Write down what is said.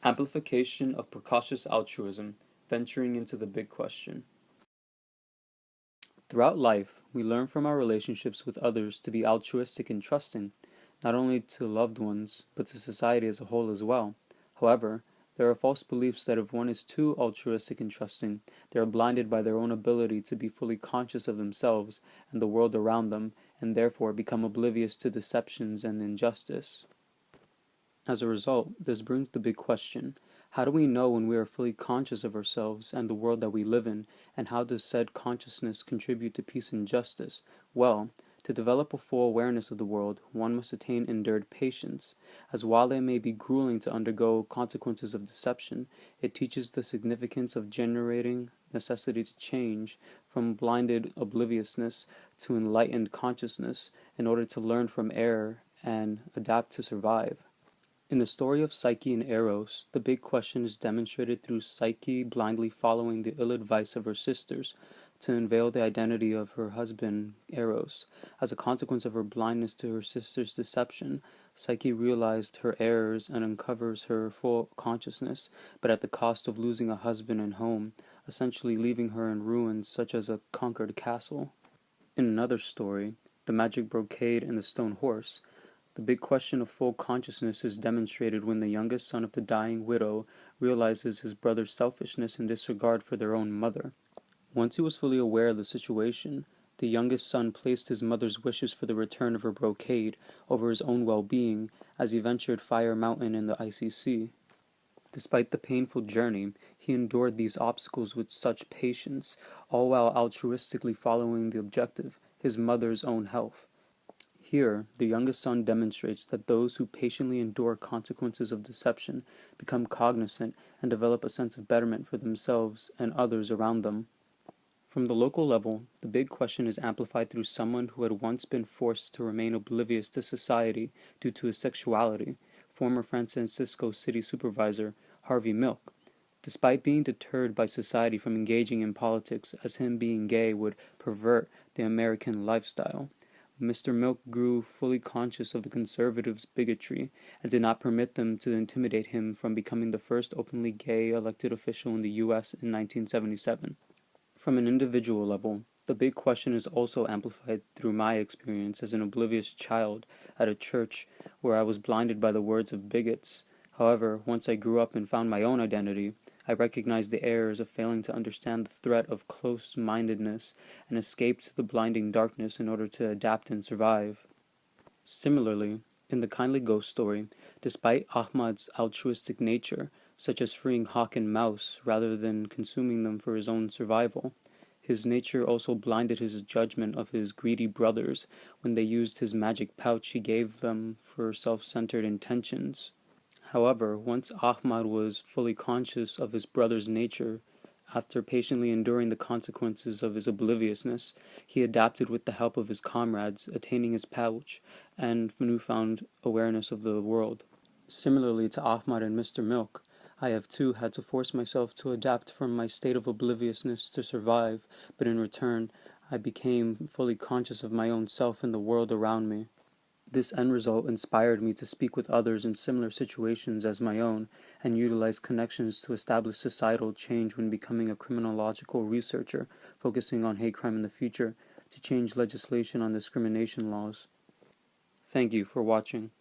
Amplification of Precautious Altruism, venturing into the big question. Throughout life, we learn from our relationships with others to be altruistic and trusting, not only to loved ones, but to society as a whole as well. However, there are false beliefs that if one is too altruistic and trusting, they are blinded by their own ability to be fully conscious of themselves and the world around them, and therefore become oblivious to deceptions and injustice. As a result, this brings the big question: how do we know when we are fully conscious of ourselves and the world that we live in, and how does said consciousness contribute to peace and justice? Well, to develop a full awareness of the world, one must attain endured patience, as while it may be grueling to undergo consequences of deception, it teaches the significance of generating necessity to change from blinded obliviousness to enlightened consciousness in order to learn from error and adapt to survive. In the story of Psyche and Eros, the big question is demonstrated through Psyche blindly following the ill advice of her sisters to unveil the identity of her husband, Eros. As a consequence of her blindness to her sister's deception, Psyche realized her errors and uncovers her full consciousness, but at the cost of losing a husband and home, essentially leaving her in ruins such as a conquered castle. In another story, The Magic Brocade and the Stone Horse, the big question of full consciousness is demonstrated when the youngest son of the dying widow realizes his brother's selfishness and disregard for their own mother. Once he was fully aware of the situation, the youngest son placed his mother's wishes for the return of her brocade over his own well-being as he ventured Fire Mountain in the icy sea. Despite the painful journey, he endured these obstacles with such patience, all while altruistically following the objective, his mother's own health. Here, the youngest son demonstrates that those who patiently endure consequences of deception become cognizant and develop a sense of betterment for themselves and others around them. From the local level, the big question is amplified through someone who had once been forced to remain oblivious to society due to his sexuality, former San Francisco city supervisor Harvey Milk. Despite being deterred by society from engaging in politics as him being gay would pervert the American lifestyle, Mr. Milk grew fully conscious of the conservatives' bigotry and did not permit them to intimidate him from becoming the first openly gay elected official in the U.S. in 1977. From an individual level, the big question is also amplified through my experience as an oblivious child at a church where I was blinded by the words of bigots. However, once I grew up and found my own identity, I recognized the errors of failing to understand the threat of close-mindedness and escaped the blinding darkness in order to adapt and survive. Similarly, in the Kindly Ghost story, despite Ahmad's altruistic nature, such as freeing hawk and mouse rather than consuming them for his own survival, his nature also blinded his judgment of his greedy brothers when they used his magic pouch he gave them for self-centered intentions. However, once Ahmad was fully conscious of his brother's nature, after patiently enduring the consequences of his obliviousness, he adapted with the help of his comrades, attaining his pouch and newfound awareness of the world. Similarly to Ahmad and Mr. Milk, I have too had to force myself to adapt from my state of obliviousness to survive, but in return, I became fully conscious of my own self and the world around me. This end result inspired me to speak with others in similar situations as my own and utilize connections to establish societal change when becoming a criminological researcher focusing on hate crime in the future to change legislation on discrimination laws. Thank you for watching.